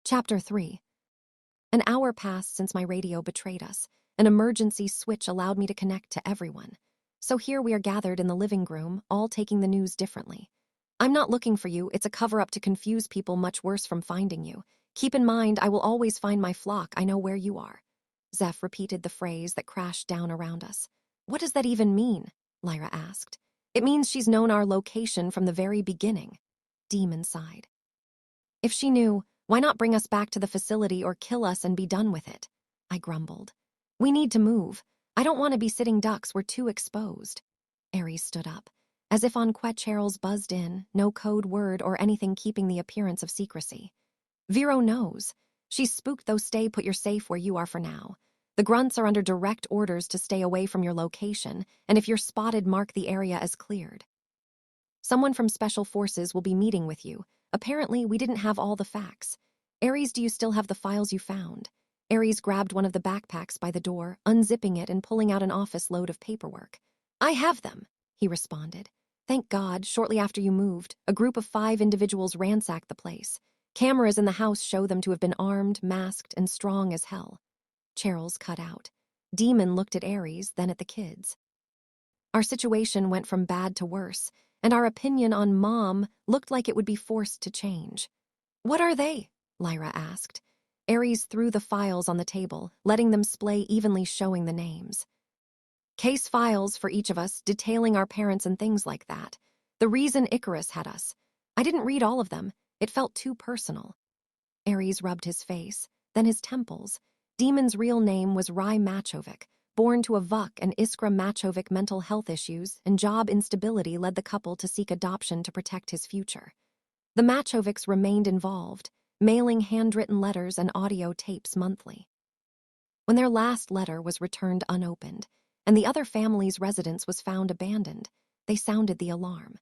Chapter 3. An hour passed since my radio betrayed us. An emergency switch allowed me to connect to everyone. So here we are gathered in the living room, all taking the news differently. I'm not looking for you, it's a cover-up to confuse people much worse from finding you. Keep in mind, I will always find my flock, I know where you are. Zeph repeated the phrase that crashed down around us. What does that even mean? Lyra asked. It means she's known our location from the very beginning. Demon sighed. If she knew, why not bring us back to the facility or kill us and be done with it? I grumbled. We need to move. I don't want to be sitting ducks, we're too exposed. Ares stood up. As if on Quetch Harrel's buzzed in, no code word or anything keeping the appearance of secrecy. Vero knows. She's spooked though, stay put, you're safe where you are for now. The grunts are under direct orders to stay away from your location, and if you're spotted, mark the area as cleared. Someone from Special Forces will be meeting with you. Apparently, we didn't have all the facts. Ares, do you still have the files you found? Ares grabbed one of the backpacks by the door, unzipping it and pulling out an office load of paperwork. I have them, he responded. Thank God, shortly after you moved, a group of 5 individuals ransacked the place. Cameras in the house show them to have been armed, masked, and strong as hell. Cheryl's cut out. Demon looked at Ares, then at the kids. Our situation went from bad to worse, and our opinion on Mom looked like it would be forced to change. What are they? Lyra asked. Ares threw the files on the table, letting them splay evenly, showing the names. Case files for each of us, detailing our parents and things like that. The reason Icarus had us. I didn't read all of them. It felt too personal. Ares rubbed his face, then his temples. Demon's real name was Rai Machovic. Born to a Vuk and Iskra Machovic, mental health issues and job instability led the couple to seek adoption to protect his future. The Machovics remained involved, mailing handwritten letters and audio tapes monthly. When their last letter was returned unopened, and the other family's residence was found abandoned, they sounded the alarm.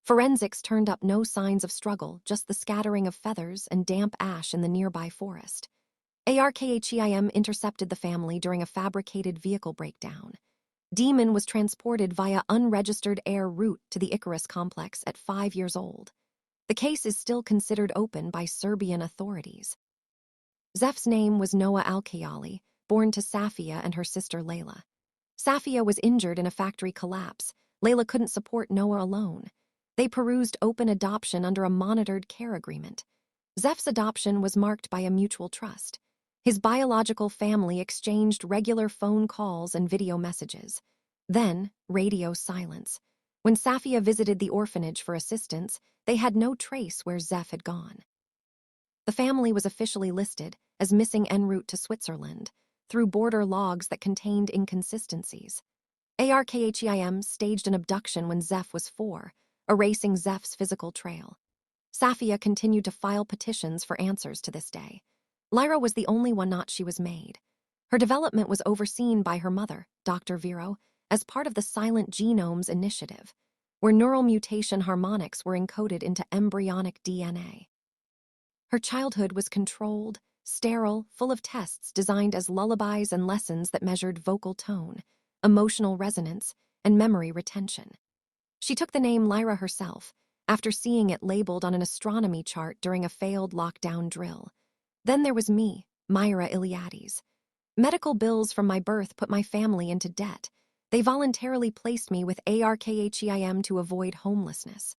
Forensics turned up no signs of struggle, just the scattering of feathers and damp ash in the nearby forest. ARKHEIM intercepted the family during a fabricated vehicle breakdown. Demon was transported via unregistered air route to the Icarus complex at 5 years old. The case is still considered open by Serbian authorities. Zeph's name was Noah Alkayali, born to Safia and her sister Layla. Safia was injured in a factory collapse. Layla couldn't support Noah alone. They perused open adoption under a monitored care agreement. Zeph's adoption was marked by a mutual trust. His biological family exchanged regular phone calls and video messages. Then, radio silence. When Safia visited the orphanage for assistance, they had no trace where Zeph had gone. The family was officially listed as missing en route to Switzerland through border logs that contained inconsistencies. ARKHEIM staged an abduction when Zeph was 4, erasing Zeph's physical trail. Safia continued to file petitions for answers to this day. Lyra was the only one not she was made. Her development was overseen by her mother, Dr. Vero, as part of the Silent Genomes Initiative, where neural mutation harmonics were encoded into embryonic DNA. Her childhood was controlled, sterile, full of tests designed as lullabies and lessons that measured vocal tone, emotional resonance, and memory retention. She took the name Lyra herself, after seeing it labeled on an astronomy chart during a failed lockdown drill. Then there was me, Myra Iliades. Medical bills from my birth put my family into debt. They voluntarily placed me with ARKHEIM to avoid homelessness.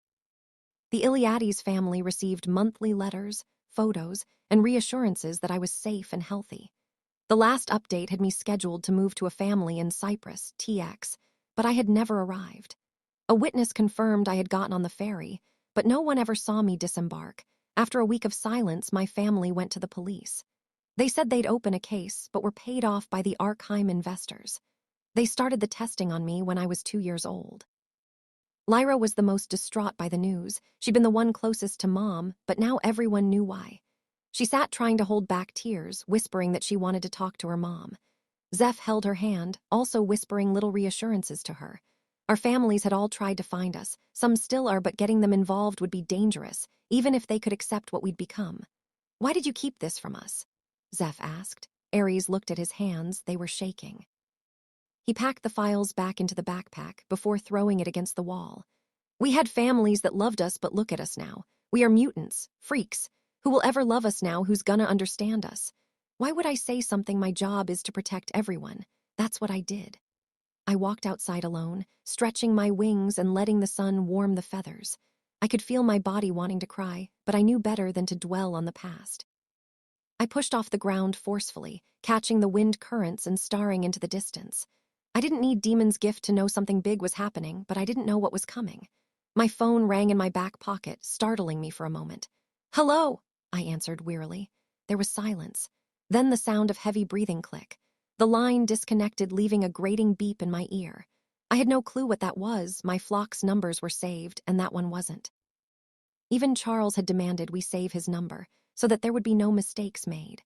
The Iliades family received monthly letters, photos, and reassurances that I was safe and healthy. The last update had me scheduled to move to a family in Cyprus, TX, but I had never arrived. A witness confirmed I had gotten on the ferry, but no one ever saw me disembark. After a week of silence, my family went to the police. They said they'd open a case, but were paid off by the Arkheim investors. They started the testing on me when I was 2 years old. Lyra was the most distraught by the news. She'd been the one closest to Mom, but now everyone knew why. She sat trying to hold back tears, whispering that she wanted to talk to her mom. Zeph held her hand, also whispering little reassurances to her. Our families had all tried to find us. Some still are, but getting them involved would be dangerous, even if they could accept what we'd become. Why did you keep this from us? Zeph asked. Ares looked at his hands. They were shaking. He packed the files back into the backpack before throwing it against the wall. We had families that loved us, but look at us now. We are mutants, freaks, Who will ever love us now? Who's gonna understand us? Why would I say something? My job is to protect everyone. That's what I did. I walked outside alone, stretching my wings and letting the sun warm the feathers. I could feel my body wanting to cry, but I knew better than to dwell on the past. I pushed off the ground forcefully, catching the wind currents and staring into the distance. I didn't need Demon's gift to know something big was happening, but I didn't know what was coming. My phone rang in my back pocket, startling me for a moment. "Hello," I answered wearily. There was silence. Then the sound of heavy breathing click. The line disconnected, leaving a grating beep in my ear. I had no clue what that was. My flock's numbers were saved, and that one wasn't. Even Charles had demanded we save his number, so that there would be no mistakes made.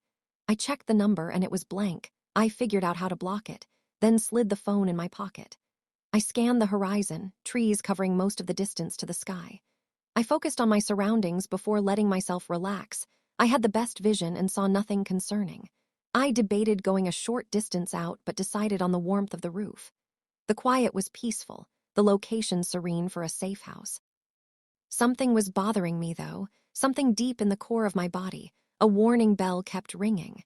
I checked the number and it was blank. I figured out how to block it, then slid the phone in my pocket. I scanned the horizon, trees covering most of the distance to the sky. I focused on my surroundings before letting myself relax. I had the best vision and saw nothing concerning. I debated going a short distance out, but decided on the warmth of the roof. The quiet was peaceful, the location serene for a safe house. Something was bothering me, though, something deep in the core of my body. A warning bell kept ringing.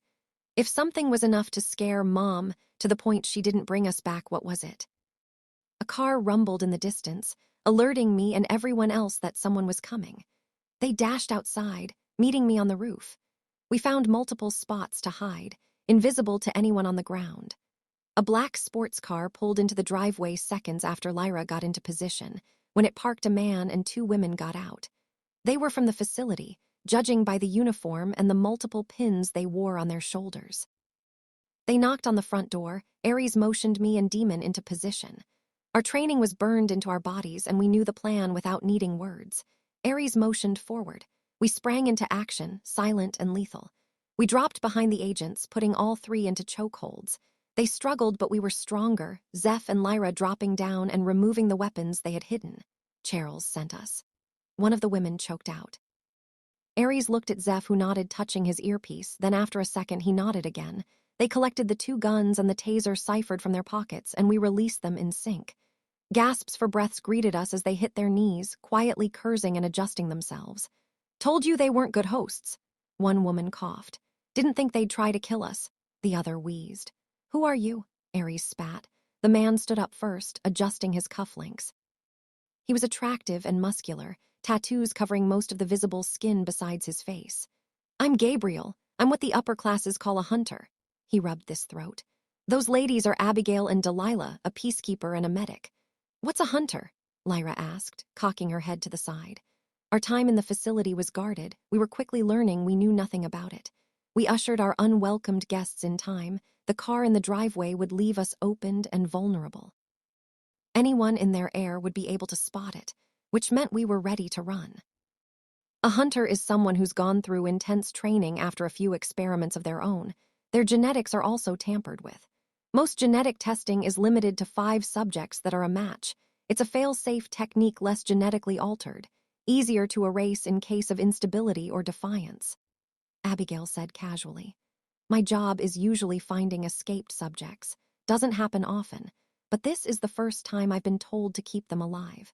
If something was enough to scare Mom to the point she didn't bring us back, what was it? A car rumbled in the distance, alerting me and everyone else that someone was coming. They dashed outside, meeting me on the roof. We found multiple spots to hide, invisible to anyone on the ground. A black sports car pulled into the driveway seconds after Lyra got into position. When it parked, a man and two women got out. They were from the facility, judging by the uniform and the multiple pins they wore on their shoulders. They knocked on the front door. Ares motioned me and Demon into position. Our training was burned into our bodies, and we knew the plan without needing words. Ares motioned forward. We sprang into action, silent and lethal. We dropped behind the agents, putting all three into chokeholds. They struggled, but we were stronger, Zeph and Lyra dropping down and removing the weapons they had hidden. Charles sent us. One of the women choked out. Ares looked at Zeph, who nodded, touching his earpiece. Then after a second, he nodded again. They collected the two guns and the taser ciphered from their pockets, and we released them in sync. Gasps for breaths greeted us as they hit their knees, quietly cursing and adjusting themselves. "Told you they weren't good hosts." One woman coughed. "Didn't think they'd try to kill us." The other wheezed. "Who are you?" Ares spat. The man stood up first, adjusting his cufflinks. He was attractive and muscular, tattoos covering most of the visible skin besides his face. "I'm Gabriel. I'm what the upper classes call a hunter." He rubbed his throat. "Those ladies are Abigail and Delilah, a peacekeeper and a medic." "What's a hunter?" Lyra asked, cocking her head to the side. Our time in the facility was guarded. We were quickly learning we knew nothing about it. We ushered our unwelcomed guests in time. The car in the driveway would leave us opened and vulnerable. Anyone in their air would be able to spot it, which meant we were ready to run. A hunter is someone who's gone through intense training after a few experiments of their own. Their genetics are also tampered with. Most genetic testing is limited to 5 subjects that are a match. It's a fail-safe technique, less genetically altered, easier to erase in case of instability or defiance. Abigail said casually. "My job is usually finding escaped subjects. Doesn't happen often, but this is the first time I've been told to keep them alive.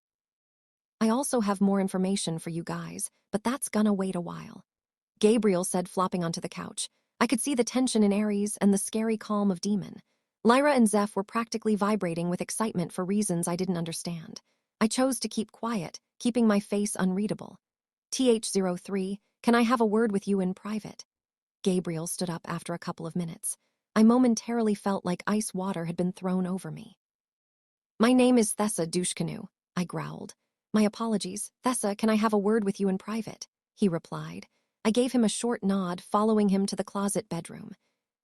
I also have more information for you guys, but that's gonna wait a while." Gabriel said, flopping onto the couch. I could see the tension in Ares and the scary calm of Demon. Lyra and Zeph were practically vibrating with excitement for reasons I didn't understand. I chose to keep quiet, keeping my face unreadable. "TH03, can I have a word with you in private?" Gabriel stood up after a couple of minutes. I momentarily felt like ice water had been thrown over me. "My name is Thessa Dushkanu," I growled. "My apologies. Thessa, can I have a word with you in private?" he replied. I gave him a short nod, following him to the closet bedroom.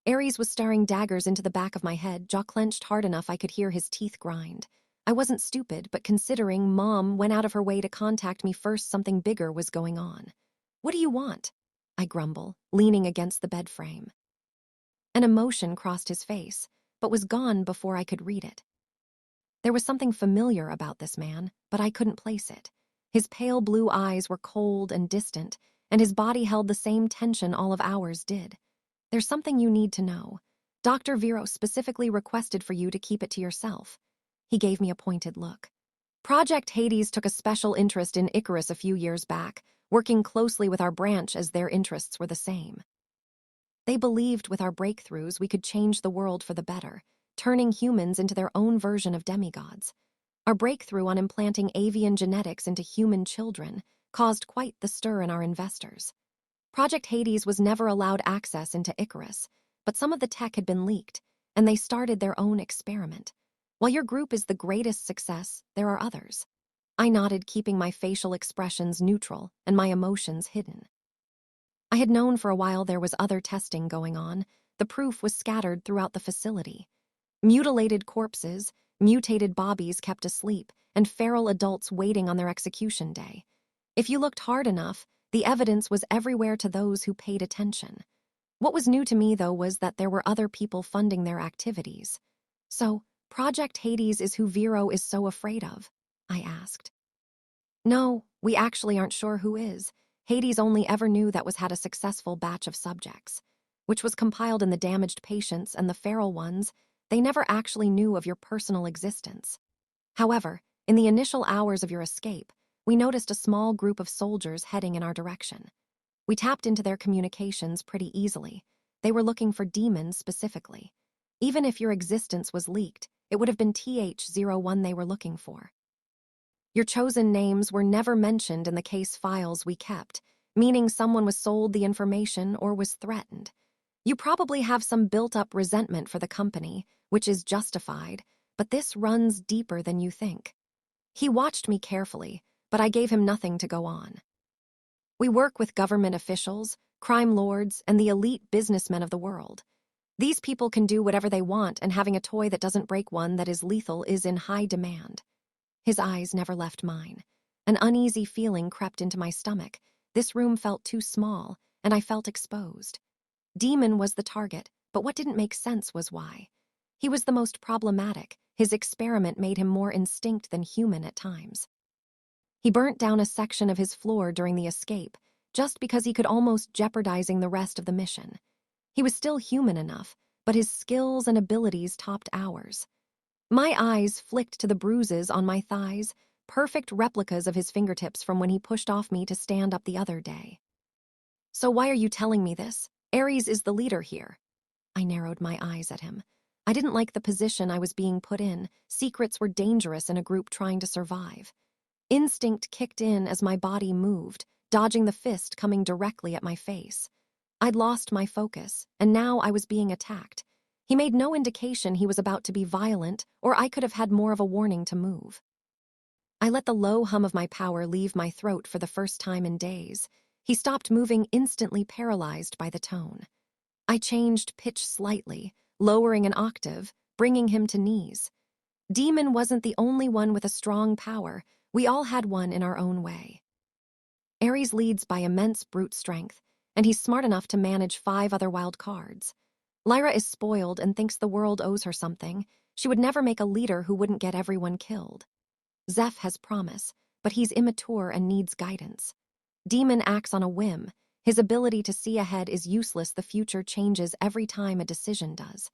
Ares was staring daggers into the back of my head, jaw clenched hard enough I could hear his teeth grind. I wasn't stupid, but considering Mom went out of her way to contact me first, something bigger was going on. "What do you want?" I grumble, leaning against the bed frame. An emotion crossed his face, but was gone before I could read it. There was something familiar about this man, but I couldn't place it. His pale blue eyes were cold and distant, and his body held the same tension all of ours did. "There's something you need to know. Dr. Vero specifically requested for you to keep it to yourself." He gave me a pointed look. "Project Hades took a special interest in Icarus a few years back. working closely with our branch as their interests were the same. They believed with our breakthroughs we could change the world for the better, turning humans into their own version of demigods. Our breakthrough on implanting avian genetics into human children caused quite the stir in our investors. Project Hades was never allowed access into Icarus, but some of the tech had been leaked, and they started their own experiment. While your group is the greatest success, there are others. I nodded, keeping my facial expressions neutral and my emotions hidden. I had known for a while there was other testing going on. The proof was scattered throughout the facility. Mutilated corpses, mutated bobbies kept asleep, and feral adults waiting on their execution day. If you looked hard enough, the evidence was everywhere to those who paid attention. What was new to me, though, was that there were other people funding their activities. So, Project Hades is who Vero is so afraid of? I asked. No, we actually aren't sure who is. Hades only ever knew that was had a successful batch of subjects, which was compiled in the damaged patients and the feral ones. They never actually knew of your personal existence. However, in the initial hours of your escape, we noticed a small group of soldiers heading in our direction. We tapped into their communications pretty easily. They were looking for demons specifically. Even if your existence was leaked, it would have been TH-01 they were looking for. Your chosen names were never mentioned in the case files we kept, meaning someone was sold the information or was threatened. You probably have some built-up resentment for the company, which is justified, but this runs deeper than you think. He watched me carefully, but I gave him nothing to go on. We work with government officials, crime lords, and the elite businessmen of the world. These people can do whatever they want, and having a toy that doesn't break one that is lethal is in high demand. His eyes never left mine. An uneasy feeling crept into my stomach. This room felt too small, and I felt exposed. Demon was the target, but what didn't make sense was why. He was the most problematic. His experiment made him more instinct than human at times. He burnt down a section of his floor during the escape, just because he could almost jeopardizing the rest of the mission. He was still human enough, but his skills and abilities topped ours. My eyes flicked to the bruises on my thighs, perfect replicas of his fingertips from when he pushed off me to stand up the other day. So why are you telling me this? Ares is the leader here. I narrowed my eyes at him. I didn't like the position I was being put in. Secrets were dangerous in a group trying to survive. Instinct kicked in as my body moved, dodging the fist coming directly at my face. I'd lost my focus, and now I was being attacked. He made no indication he was about to be violent, or I could have had more of a warning to move. I let the low hum of my power leave my throat for the first time in days. He stopped moving, instantly paralyzed by the tone. I changed pitch slightly, lowering an octave, bringing him to knees. Demon wasn't the only one with a strong power. We all had one in our own way. Ares leads by immense brute strength, and he's smart enough to manage 5 other wild cards. Lyra is spoiled and thinks the world owes her something. She would never make a leader who wouldn't get everyone killed. Zeph has promise, but he's immature and needs guidance. Demon acts on a whim. His ability to see ahead is useless. The future changes every time a decision does.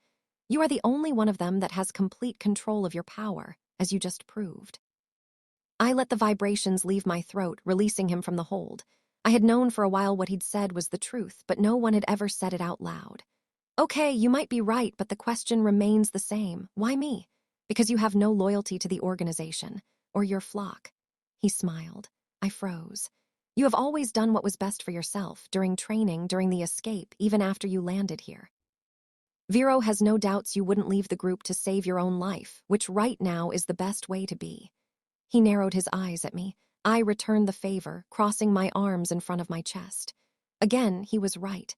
You are the only one of them that has complete control of your power, as you just proved. I let the vibrations leave my throat, releasing him from the hold. I had known for a while what he'd said was the truth, but no one had ever said it out loud. Okay, you might be right, but the question remains the same. Why me? Because you have no loyalty to the organization, or your flock. He smiled. I froze. You have always done what was best for yourself, during training, during the escape, even after you landed here. Vero has no doubts you wouldn't leave the group to save your own life, which right now is the best way to be. He narrowed his eyes at me. I returned the favor, crossing my arms in front of my chest. Again, he was right.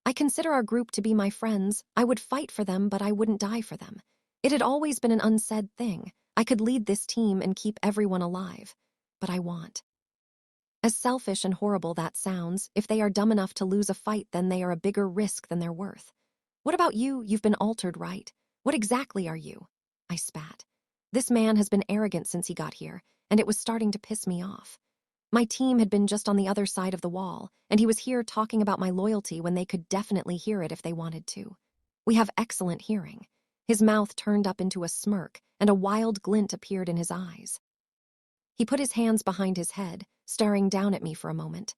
I consider our group to be my friends. I would fight for them, but I wouldn't die for them. It had always been an unsaid thing. I could lead this team and keep everyone alive. But I want. As selfish and horrible that sounds, if they are dumb enough to lose a fight, then they are a bigger risk than they're worth. What about you? You've been altered, right? What exactly are you? I spat. This man has been arrogant since he got here, and it was starting to piss me off. My team had been just on the other side of the wall, and he was here talking about my loyalty when they could definitely hear it if they wanted to. We have excellent hearing. His mouth turned up into a smirk, and a wild glint appeared in his eyes. He put his hands behind his head, staring down at me for a moment.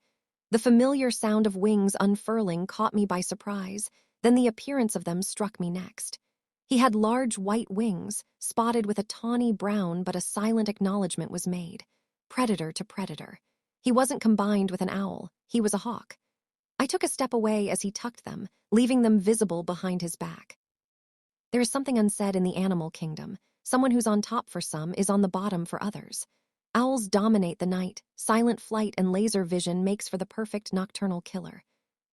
The familiar sound of wings unfurling caught me by surprise, then the appearance of them struck me next. He had large white wings, spotted with a tawny brown, but a silent acknowledgement was made. Predator to predator. He wasn't combined with an owl, he was a hawk. I took a step away as he tucked them, leaving them visible behind his back. There is something unsaid in the animal kingdom. Someone who's on top for some is on the bottom for others. Owls dominate the night. Silent flight and laser vision makes for the perfect nocturnal killer.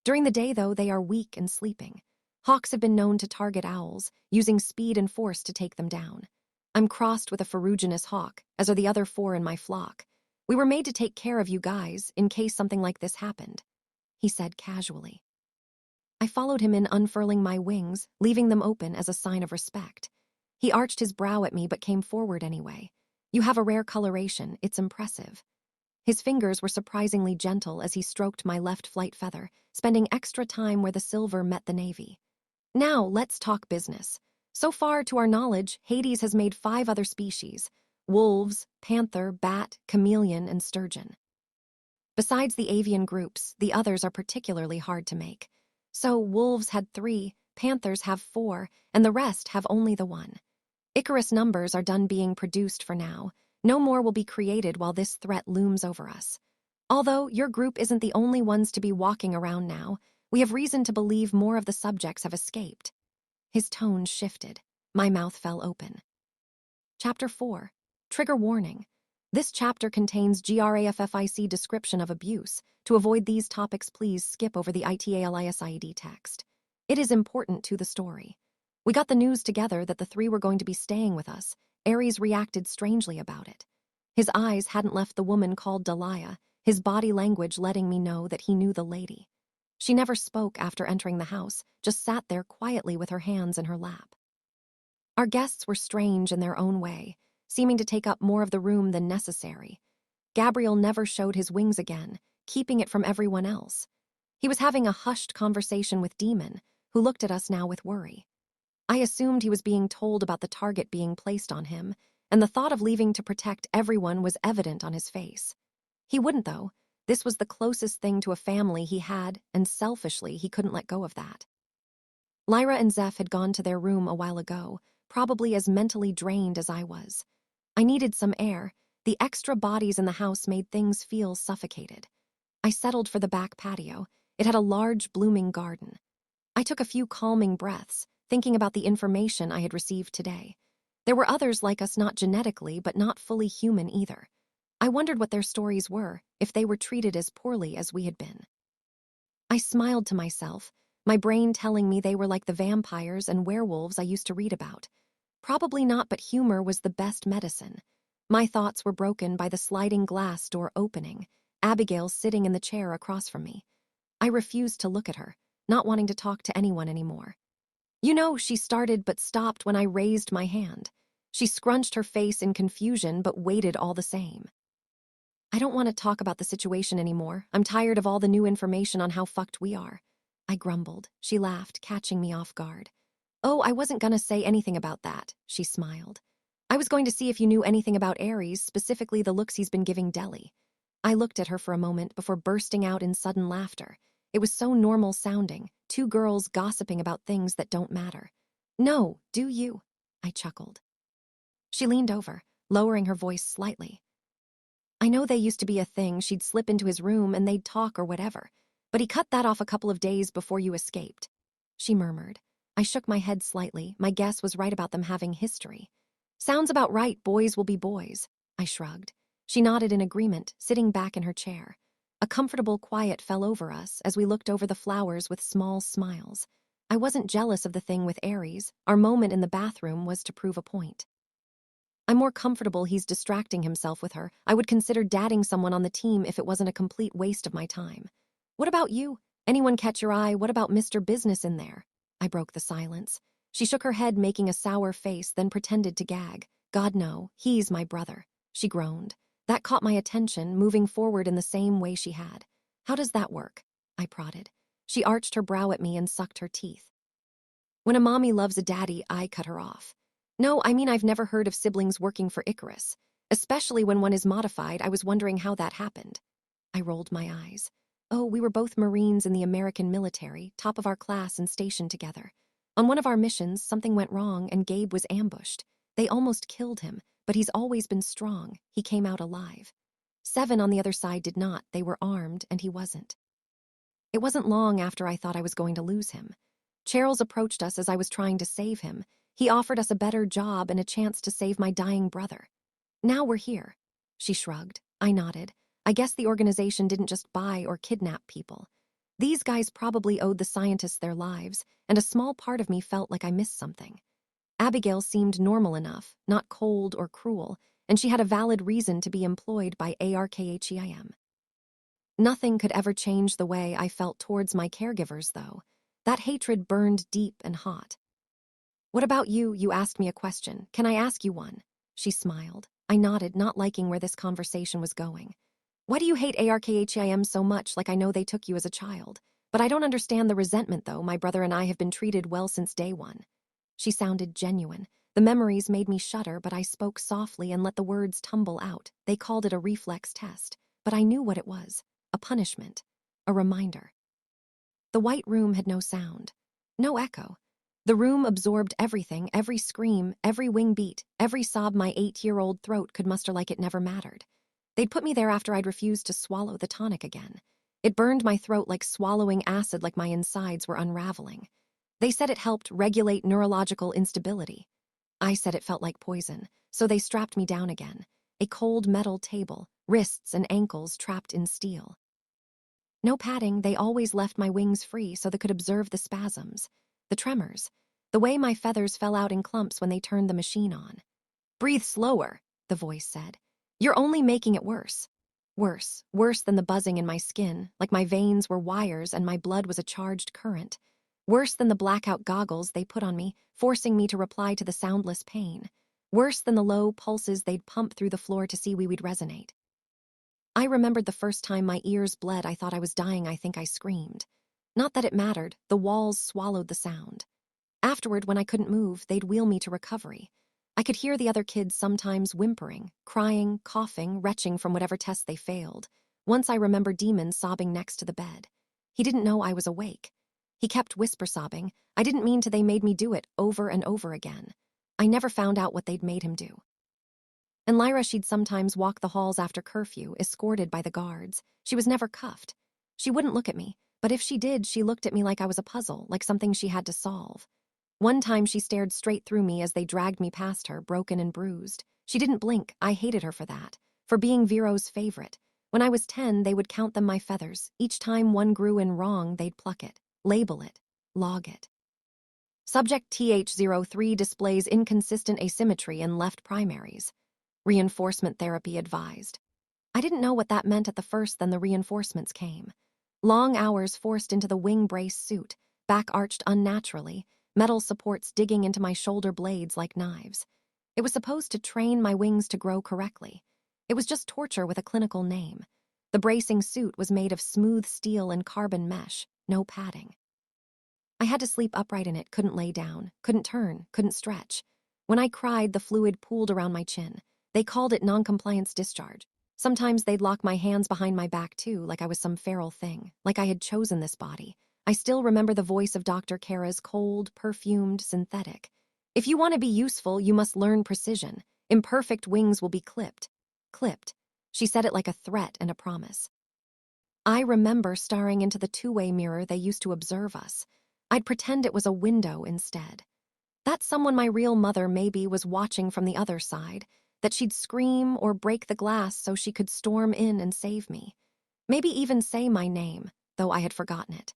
During the day, though, they are weak and sleeping. Hawks have been known to target owls, using speed and force to take them down. I'm crossed with a ferruginous hawk, as are the other 4 in my flock. We were made to take care of you guys, in case something like this happened, he said casually. I followed him in, unfurling my wings, leaving them open as a sign of respect. He arched his brow at me but came forward anyway. You have a rare coloration, it's impressive. His fingers were surprisingly gentle as he stroked my left flight feather, spending extra time where the silver met the navy. Now, let's talk business. So far, to our knowledge, Hades has made 5 other species: wolves, panther, bat, chameleon, and sturgeon. Besides the avian groups, the others are particularly hard to make. So wolves had 3, panthers have 4, and the rest have only the 1. Icarus numbers are done being produced for now. No more will be created while this threat looms over us. Although your group isn't the only ones to be walking around now, we have reason to believe more of the subjects have escaped. His tone shifted. My mouth fell open. Chapter 4. Trigger warning. This chapter contains GRAFFIC description of abuse. To avoid these topics, please skip over the ITALISID text. It is important to the story. We got the news together that the 3 were going to be staying with us. Ares reacted strangely about it. His eyes hadn't left the woman called Dalia, his body language letting me know that he knew the lady. She never spoke after entering the house, just sat there quietly with her hands in her lap. Our guests were strange in their own way, seeming to take up more of the room than necessary. Gabriel never showed his wings again, keeping it from everyone else. He was having a hushed conversation with Demon, who looked at us now with worry. I assumed he was being told about the target being placed on him, and the thought of leaving to protect everyone was evident on his face. He wouldn't, though. This was the closest thing to a family he had, and selfishly, he couldn't let go of that. Lyra and Zeph had gone to their room a while ago, probably as mentally drained as I was. I needed some air. The extra bodies in the house made things feel suffocated. I settled for the back patio. It had a large, blooming garden. I took a few calming breaths, thinking about the information I had received today. There were others like us, not genetically, but not fully human either. I wondered what their stories were, if they were treated as poorly as we had been. I smiled to myself, my brain telling me they were like the vampires and werewolves I used to read about. Probably not, but humor was the best medicine. My thoughts were broken by the sliding glass door opening, Abigail sitting in the chair across from me. I refused to look at her, not wanting to talk to anyone anymore. You know, she started but stopped when I raised my hand. She scrunched her face in confusion but waited all the same. I don't want to talk about the situation anymore. I'm tired of all the new information on how fucked we are. I grumbled. She laughed, catching me off guard. Oh, I wasn't gonna say anything about that, she smiled. I was going to see if you knew anything about Ares, specifically the looks he's been giving Deli. I looked at her for a moment before bursting out in sudden laughter. It was so normal sounding, 2 girls gossiping about things that don't matter. No, do you? I chuckled. She leaned over, lowering her voice slightly. I know they used to be a thing. She'd slip into his room and they'd talk or whatever, but he cut that off a couple of days before you escaped, she murmured. I shook my head slightly. My guess was right about them having history. Sounds about right, boys will be boys, I shrugged. She nodded in agreement, sitting back in her chair. A comfortable quiet fell over us as we looked over the flowers with small smiles. I wasn't jealous of the thing with Ares. Our moment in the bathroom was to prove a point. I'm more comfortable he's distracting himself with her. I would consider dating someone on the team if it wasn't a complete waste of my time. What about you? Anyone catch your eye? What about Mr. Business in there? I broke the silence. She shook her head, making a sour face, then pretended to gag. God, no, he's my brother, she groaned. That caught my attention, moving forward in the same way she had. How does that work? I prodded. She arched her brow at me and sucked her teeth. When a mommy loves a daddy, I cut her off. No, I mean I've never heard of siblings working for Icarus. Especially when one is modified, I was wondering how that happened. I rolled my eyes. Oh, we were both Marines in the American military, top of our class and stationed together. On one of our missions, something went wrong and Gabe was ambushed. They almost killed him, but he's always been strong. He came out alive. 7 on the other side did not. They were armed, and he wasn't. It wasn't long after I thought I was going to lose him. Charles approached us as I was trying to save him. He offered us a better job and a chance to save my dying brother. Now we're here. She shrugged. I nodded. I guess the organization didn't just buy or kidnap people. These guys probably owed the scientists their lives, and a small part of me felt like I missed something. Abigail seemed normal enough, not cold or cruel, and she had a valid reason to be employed by ARKHEIM. Nothing could ever change the way I felt towards my caregivers, though. That hatred burned deep and hot. What about you? You asked me a question. Can I ask you one? She smiled. I nodded, not liking where this conversation was going. Why do you hate ARKHIM so much, like I know they took you as a child? But I don't understand the resentment, though. My brother and I have been treated well since day one. She sounded genuine. The memories made me shudder, but I spoke softly and let the words tumble out. They called it a reflex test, but I knew what it was. A punishment. A reminder. The white room had no sound. No echo. The room absorbed everything, every scream, every wing beat, every sob my 8-year-old throat could muster like it never mattered. They'd put me there after I'd refused to swallow the tonic again. It burned my throat like swallowing acid, like my insides were unraveling. They said it helped regulate neurological instability. I said it felt like poison, so they strapped me down again. A cold metal table, wrists and ankles trapped in steel. No padding, they always left my wings free so they could observe the spasms, the tremors, the way my feathers fell out in clumps when they turned the machine on. Breathe slower, the voice said. You're only making it worse. Worse than the buzzing in my skin, like my veins were wires and my blood was a charged current. Worse than the blackout goggles they put on me, forcing me to reply to the soundless pain. Worse than the low pulses they'd pump through the floor to see we'd resonate. I remembered the first time my ears bled. I thought I was dying. I think I screamed. Not that it mattered. The walls swallowed the sound. Afterward, when I couldn't move, they'd wheel me to recovery. I could hear the other kids sometimes whimpering, crying, coughing, retching from whatever test they failed. Once I remember Demon sobbing next to the bed. He didn't know I was awake. He kept whisper sobbing. I didn't mean to. They made me do it over and over again. I never found out what they'd made him do. And Lyra, she'd sometimes walk the halls after curfew, escorted by the guards. She was never cuffed. She wouldn't look at me, but if she did, she looked at me like I was a puzzle, like something she had to solve. One time she stared straight through me as they dragged me past her, broken and bruised. She didn't blink. I hated her for that, for being Vero's favorite. When I was 10, they would count them my feathers. Each time one grew in wrong, they'd pluck it, label it, log it. Subject TH03 displays inconsistent asymmetry in left primaries. Reinforcement therapy advised. I didn't know what that meant at the first, then the reinforcements came. Long hours forced into the wing brace suit, back arched unnaturally, metal supports digging into my shoulder blades like knives. It was supposed to train my wings to grow correctly. It was just torture with a clinical name. The bracing suit was made of smooth steel and carbon mesh, no padding. I had to sleep upright in it, couldn't lay down, couldn't turn, couldn't stretch. When I cried, the fluid pooled around my chin. They called it noncompliance discharge. Sometimes they'd lock my hands behind my back too, like I was some feral thing, like I had chosen this body. I still remember the voice of Dr. Kara's, cold, perfumed, synthetic. If you want to be useful, you must learn precision. Imperfect wings will be clipped. Clipped. She said it like a threat and a promise. I remember staring into the two-way mirror they used to observe us. I'd pretend it was a window instead. That someone, my real mother maybe, was watching from the other side, that she'd scream or break the glass so she could storm in and save me. Maybe even say my name, though I had forgotten it.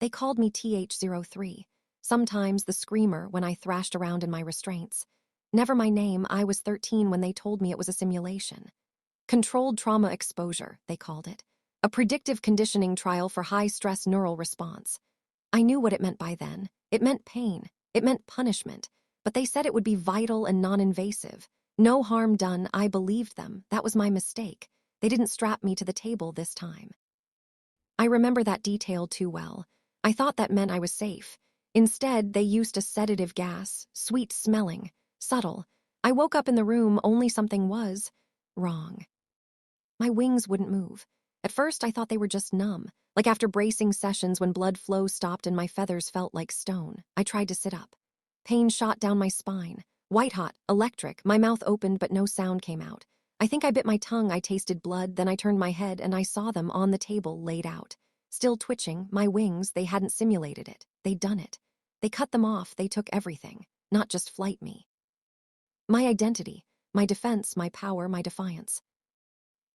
They called me TH03, sometimes the screamer when I thrashed around in my restraints. Never my name. I was 13 when they told me it was a simulation. Controlled trauma exposure, they called it. A predictive conditioning trial for high-stress neural response. I knew what it meant by then. It meant pain. It meant punishment. But they said it would be vital and non-invasive. No harm done. I believed them. That was my mistake. They didn't strap me to the table this time. I remember that detail too well. I thought that meant I was safe. Instead, they used a sedative gas, sweet-smelling, subtle. I woke up in the room, only something was wrong. My wings wouldn't move. At first, I thought they were just numb, like after bracing sessions when blood flow stopped and my feathers felt like stone. I tried to sit up. Pain shot down my spine. White hot, electric, my mouth opened but no sound came out. I think I bit my tongue, I tasted blood, then I turned my head and I saw them on the table, laid out. Still twitching, my wings, they hadn't simulated it. They'd done it. They cut them off, they took everything, not just flight me. My identity, my defense, my power, my defiance.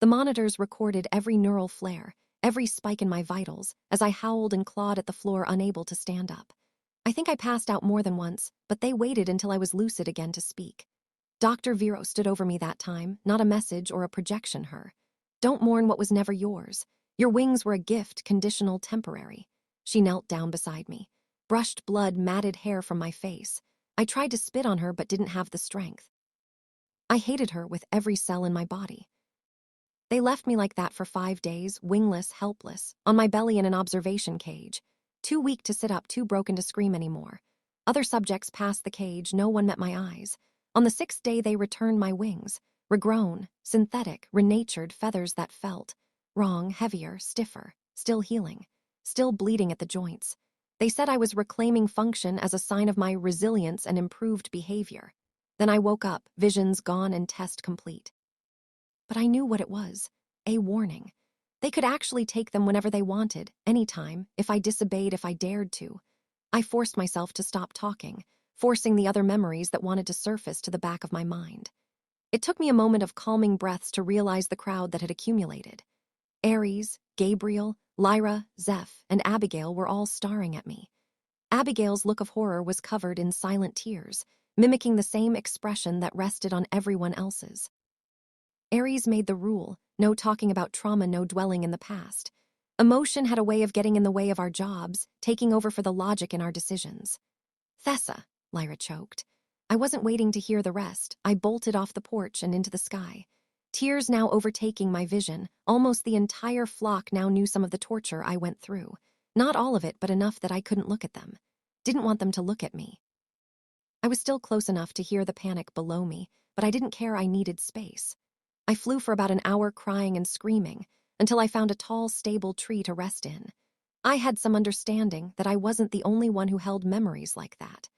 The monitors recorded every neural flare, every spike in my vitals, as I howled and clawed at the floor, unable to stand up. I think I passed out more than once, but they waited until I was lucid again to speak. Dr. Vero stood over me that time, not a message or a projection, her. Don't mourn what was never yours. Your wings were a gift, conditional, temporary. She knelt down beside me, brushed blood, matted hair from my face. I tried to spit on her but didn't have the strength. I hated her with every cell in my body. They left me like that for 5 days, wingless, helpless, on my belly in an observation cage. Too weak to sit up, too broken to scream anymore. Other subjects passed the cage, no one met my eyes. On the 6th day they returned my wings, regrown, synthetic, renatured, feathers that felt wrong, heavier, stiffer, still healing, still bleeding at the joints. They said I was reclaiming function as a sign of my resilience and improved behavior. Then I woke up, visions gone and test complete. But I knew what it was, a warning. They could actually take them whenever they wanted, anytime, if I disobeyed, if I dared to. I forced myself to stop talking, forcing the other memories that wanted to surface to the back of my mind. It took me a moment of calming breaths to realize the crowd that had accumulated. Ares, Gabriel, Lyra, Zeph, and Abigail were all staring at me. Abigail's look of horror was covered in silent tears, mimicking the same expression that rested on everyone else's. Ares made the rule, no talking about trauma, no dwelling in the past. Emotion had a way of getting in the way of our jobs, taking over for the logic in our decisions. Thessa, Lyra choked. I wasn't waiting to hear the rest. I bolted off the porch and into the sky. Tears now overtaking my vision, almost the entire flock now knew some of the torture I went through. Not all of it, but enough that I couldn't look at them. Didn't want them to look at me. I was still close enough to hear the panic below me, but I didn't care, I needed space. I flew for about an hour crying and screaming, until I found a tall, stable tree to rest in. I had some understanding that I wasn't the only one who held memories like that.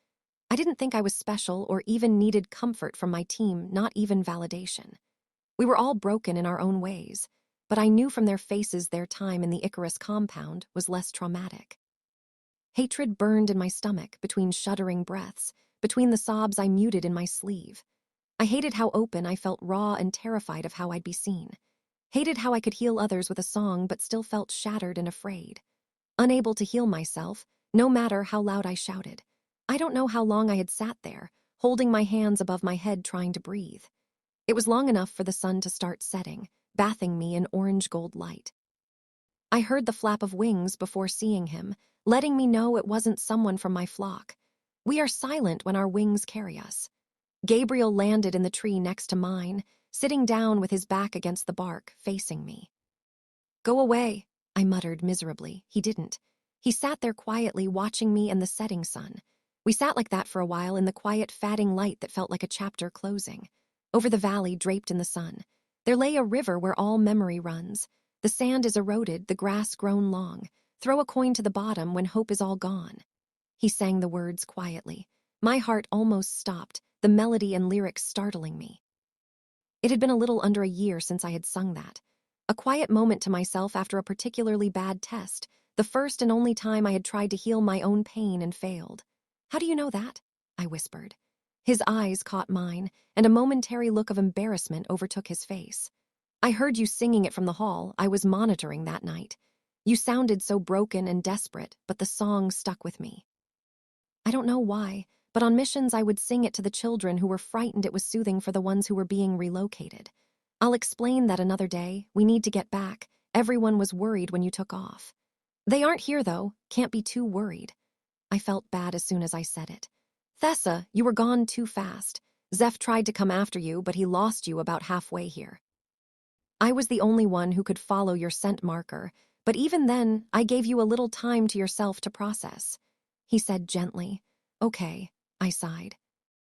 I didn't think I was special or even needed comfort from my team, not even validation. We were all broken in our own ways, but I knew from their faces their time in the Icarus compound was less traumatic. Hatred burned in my stomach between shuddering breaths, between the sobs I muted in my sleeve. I hated how open I felt, raw and terrified of how I'd be seen. Hated how I could heal others with a song but still felt shattered and afraid. Unable to heal myself, no matter how loud I shouted. I don't know how long I had sat there, holding my hands above my head trying to breathe. It was long enough for the sun to start setting, bathing me in orange gold light. I heard the flap of wings before seeing him, letting me know it wasn't someone from my flock. We are silent when our wings carry us. Gabriel landed in the tree next to mine, sitting down with his back against the bark, facing me. Go away, I muttered miserably. He didn't. He sat there quietly, watching me and the setting sun. We sat like that for a while in the quiet, fatting light that felt like a chapter closing. Over the valley, draped in the sun, there lay a river where all memory runs. The sand is eroded, the grass grown long. Throw a coin to the bottom when hope is all gone. He sang the words quietly. My heart almost stopped, the melody and lyrics startling me. It had been a little under a year since I had sung that. A quiet moment to myself after a particularly bad test, the first and only time I had tried to heal my own pain and failed. How do you know that? I whispered. His eyes caught mine, and a momentary look of embarrassment overtook his face. I heard you singing it from the hall. I was monitoring that night. You sounded so broken and desperate, but the song stuck with me. I don't know why, but on missions I would sing it to the children who were frightened. It was soothing for the ones who were being relocated. I'll explain that another day. We need to get back. Everyone was worried when you took off. They aren't here, though. Can't be too worried. I felt bad as soon as I said it. Thessa, you were gone too fast. Zeph tried to come after you, but he lost you about halfway here. I was the only one who could follow your scent marker, but even then, I gave you a little time to yourself to process. He said gently. Okay, I sighed.